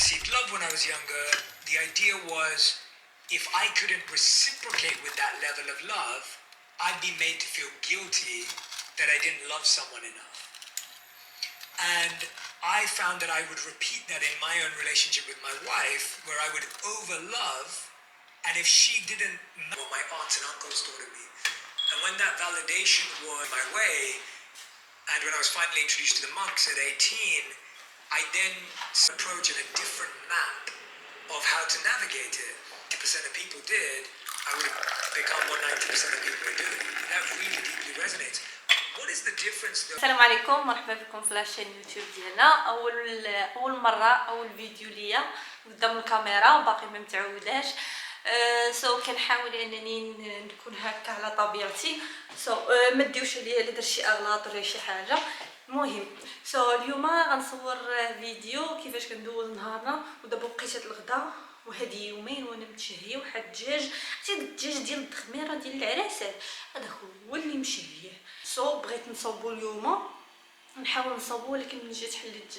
received love when I was younger, the idea was if I couldn't reciprocate with that level of love, I'd be made to feel guilty that I didn't love someone enough. And I found that I would repeat that in my own relationship with my wife, where I would overlove, and if she didn't know what my aunts and uncles taught me, and when that validation was my way, and when I was finally introduced to the monks at 18, I then approached a different map of how to navigate it. 90% of people did, I would have become what 90% of people are doing. That really deeply resonates. What is the difference though? السلام عليكم، مرحبا بكم في لاشين يوتيوب ديالنا. اول مره اول فيديو ليا قدام الكاميرا، باقي ما متعوداش. كنحاول انني نكون هكا على طبيعتي. ما ديوش عليا الا درت شي اغلاط ولا شي حاجه. المهم اليوم غنصور فيديو كيفاش كندوز نهارنا، ودابا بقيت هاد الغدا وهادي يومين وانا متشهيه واحد الدجاج. عرفتي الدجاج ديال التخميره ديال العراسات، هذا هو اللي مشهيه. بغيت نصوبو اليوم، نحاول نصوبو، ولكن من جيت حليت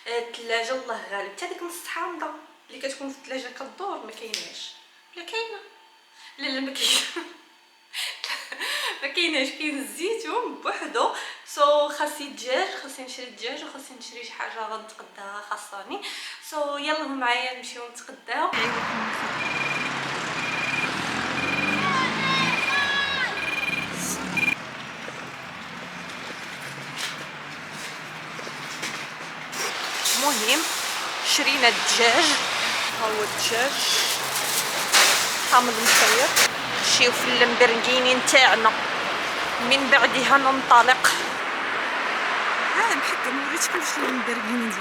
الثلاجه الله غالب، حتى ديك نص حامضه اللي كتكون في الثلاجه كدور ما كايناش. ولا كاينه؟ لا ما كاين ما كايناش. كاين الزيتون بوحدو. خاصني الدجاج، خاصني نشري الدجاج، وخاصني نشري شي حاجه غنتقداها خاصني. يلا معايا نمشيو نتقداو. المهم شرينا الدجاج، ها هو الدجاج حامض مصير. نمشيو في اللمبرغيني نتاعنا، من بعدها ننطلق. بحال ما وريتكم واش اللمبرغيني ديال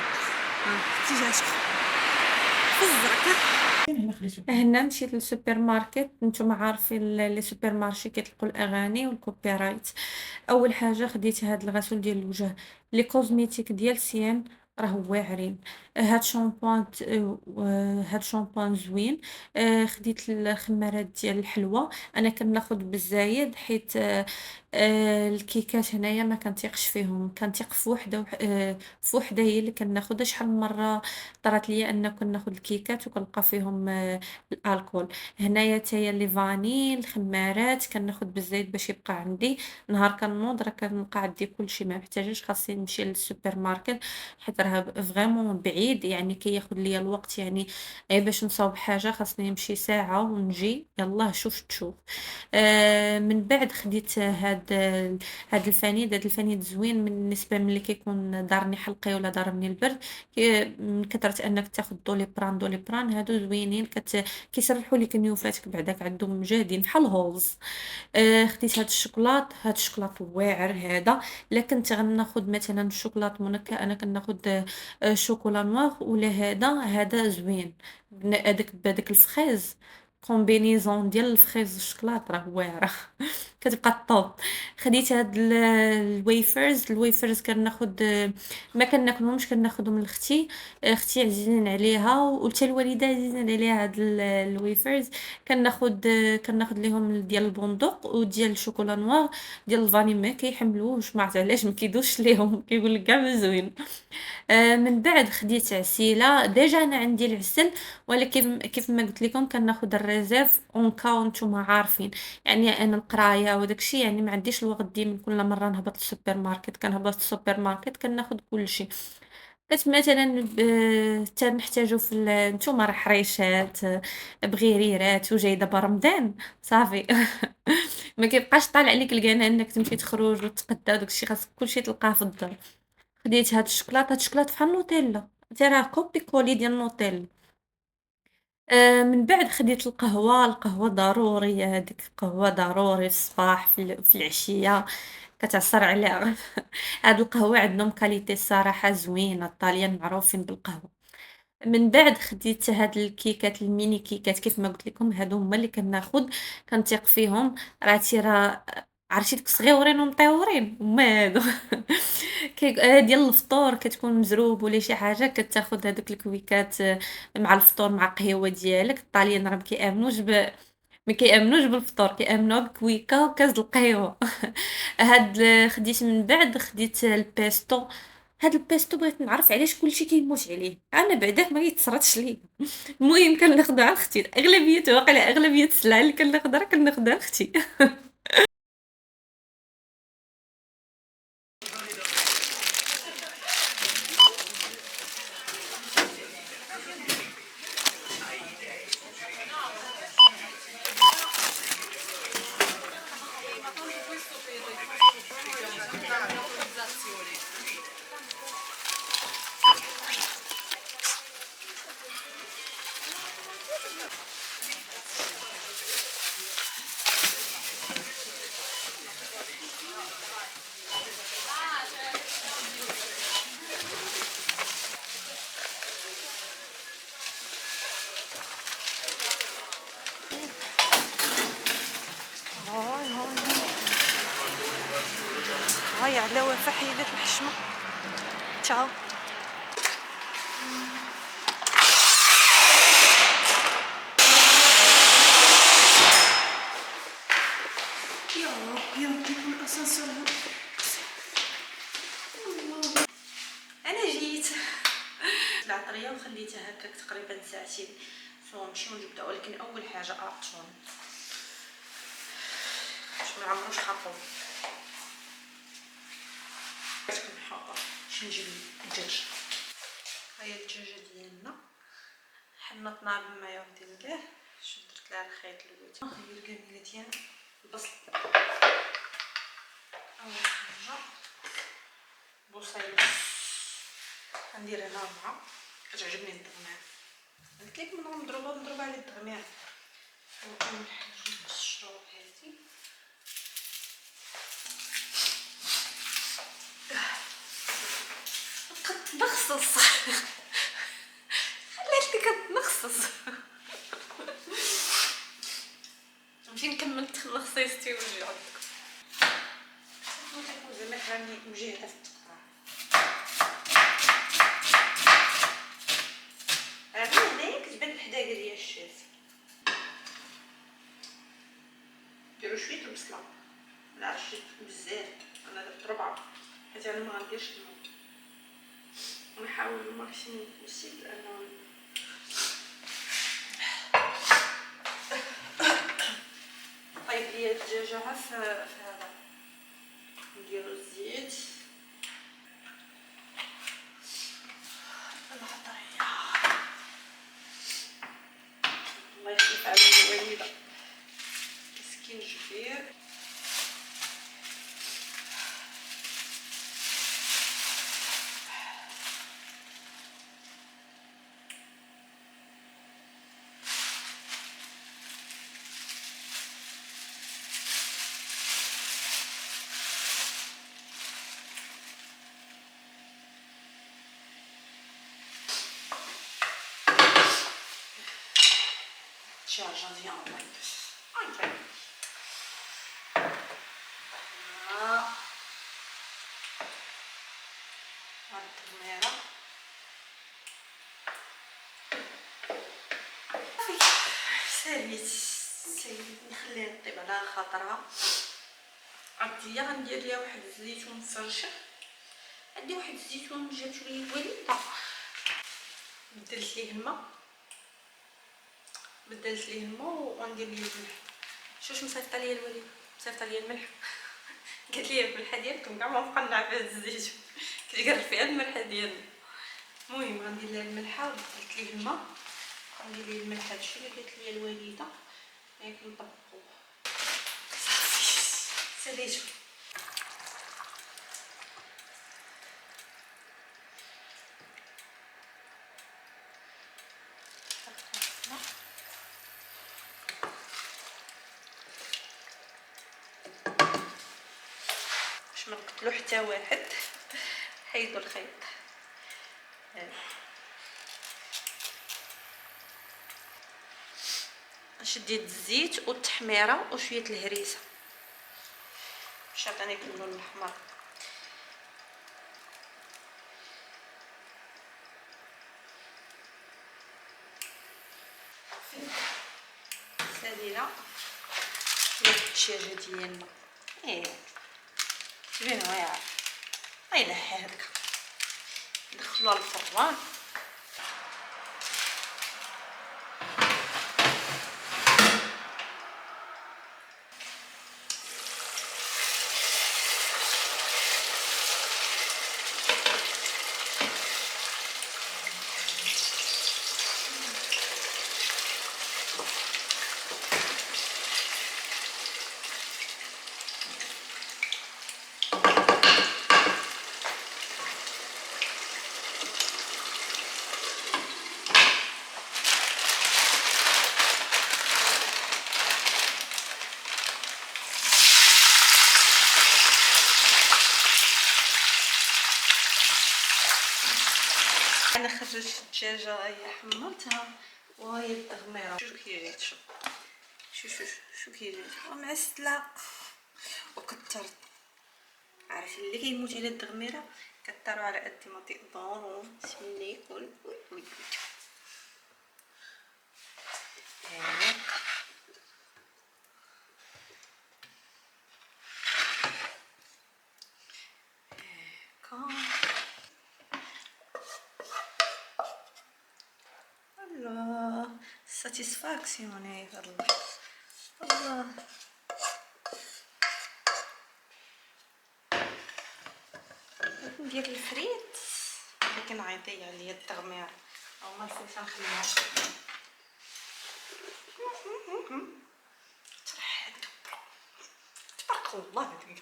تيجاتكم في الزرق. هنا مشيت للسوبر ماركت. نتوما عارفين لي سوبر مارشي كيطلقوا الاغاني والكوبي رايت. اول حاجه خديت هاد الغسول ديال الوجه، لي كوزميتيك ديال سيان راه واعرين. هاد شامبوان زوين. خديت الخمارات ديال الحلوى. انا كناخذ بالزايد حيت الكيكات هنايا ما كنتيقش فيهم، كنتيق في وحده هي اللي كناخذها. شحال من مره طرات ليا ان كناخذ الكيكات وكنلقى فيهم الكحول. هنايا تاهي لي فانيل، الخمارات كناخذ بالزايد باش يبقى عندي نهار كنوض راه كنلقى عندي كلشي، ما محتاجاش خاصني نمشي للسوبر ماركت حيت راه فريمون بعيد، يعني كياخذ ليا الوقت. يعني باش نصاوب حاجه خاصني نمشي ساعه ونجي. يلاه شوف تشوف. من بعد خديت هاد الفنيد زوين بالنسبه ملي كيكون دارني حلقي ولا دارني البرد. من كثره انك تاخذ دوليبران هادو زوينين، كيسرحوا لك نيوفاتك بعداك عندهم مجاهدين بحال هولز. خديت هاد الشوكولات واعر هذا. الا كنت غناخذ مثلا الشوكولات منكه انا كناخذ شوكولا نوار، ولا هذا زوين بهذاك الفخيز. كومبينيزون ديال الفخيز والشوكولات راه واعره كتبقى الطوب. خديت هاد الويفرز كناخذ، ما كناكلهمش، كناخذهم لختي. اختي عزيزين عليها وحتى الوالده عزيزين عليها هاد الويفرز. كناخذ ليهم ديال البندق وديال الشوكولا نوار. ديال الفاني ما كيحملوش، ما عرفت علاش ما كيدوش ليهم، كيقول لك كاع ما زوين. من بعد خديت عسيله. ديجا انا عندي العسل، ولكن كيف ما قلت لكم كناخذ الريزيرف اون كاو. نتوما عارفين يعني انا القرايه وداكشي، يعني ما عنديش الوقت ديما كل مره نهبط للسوبر ماركت. كنهبط للسوبر ماركت كناخذ كلشي. مثلا تنحتاجو في نتوما راه حريشات، بغيريرات، وجاي دابا رمضان صافي ما كيبقاش طالع عليك القناه انك تمشي تخرج وتتقدى وداكشي، خاصك كلشي تلقاه في الدار. خديت هاد الشكلاط بحال نوتيلا، حتى راه كوبي كولي ديال نوتيلا. من بعد خديت القهوة ضرورية، هذيك القهوة ضروري في الصباح في العشية كتعصر عليها هاد القهوة عندهم كاليتي الصراحة زوينة، الطاليان معروفين بالقهوة. من بعد خديت هاد الكيكات، الميني كيكات كيف ما قلت لكم، هادو هما اللي كناخد كنثيق فيهم. راه عرفتي ديك صغيورين ومطيورين هما هادو ديال الفطور كتكون مزروب ولا شي حاجه، كتاخد هادوك الكويكات مع الفطور مع القهوه ديالك. الطاليان راه ما كيامنوش بالفطور، كيامنوا بكويكه وكاس د القهوه خديت من بعد خديت البيستو. هاد البيستو بغيت نعرف علاش كلشي كيموت عليه، أنا بعداه ما كيتصراتش ليا. المهم كناخدو على ختي، أغلبية السلعة اللي كناخدها راه كناخدها لختي. هاي على وفا حيدت الحشمة. تشاو. يا كيكون الاسانسور هنا. انا جيت العطريه وخليتها هكاك تقريبا ساعتين سو نمشيو نبداو، ولكن اول حاجه اعطشون باش ما نعمروش خاطر كنحاطه باش نجيب الدجاج. هاهي الدجاجه ديالنا حنطناها بالماء ديال كاع، درت لها الخيط الويت. هاهي الكميله ديال البصل، اول حاجه بصيص غندير هنا 4، كتعجبني الدغمه، قلت لك من مضروبه على الدغمه. اول حاجه نقص الشروب هادي، كتنخصص خليتني كتنخصص. فين كملت خصيصتي وجي عندك تكون زعما راني مجهده في التقطاع. عرفتي هنايا كتبان الحداقه ديال الشاف. ديروا شويه البصله، لا عرفتي بزاف، انا درت 4 حيت انا ما غنديرش الماء، ونحاول الماكسيموم بوسيبل انه طيب ليا الدجاجه في هذا. نديرو الزيت العطريه، الله يخلف على الوالده سكينجبير، تشارجا فيان طيب التميره ساليت نخليها طيب على خاطرها. عرفتي غندير ليها واحد الزيتون مفرشح، عندي واحد الزيتون جابتو لي الوالده، بدلت ليه الماء وغندير ليه الملح. شوش مصيفطه ليا الوالده، مصيفطه ليا الملح. قالت لي الملحه ديالكم كاع ما مقنعه بهذا الزيتون، كتقرب فيها الملحه ديالنا. المهم غندير لها الملحه ودلت ليه الماء، غندير ليه الملح. هادشي اللي قالت لي الوالده ياك نطبقوه. صافي ساليتو. باش ما نقتلو حتى واحد حيدوا الخيط. شديت الزيت والتحميره وشويه الهريسه باش عطاني اللون الاحمر. سالينا شويه الدجاجه ديالنا، زوينه واعره، غير هكا ندخلوها للفران. انا خرجت الدجاجه هي حمرتها وهي التغميره. شوف كي جات، شوف كي جات معسله وكثرت. عارفين اللي كيموت على التغميره كثروا على قد ما تقدروا. بسم الله يكون هاك. الله ساتيسفاكسيون هاي الله. ندير الفريت اللي كنعيطي عليه التغمير او ما نسيتش نخليها تبارك الله.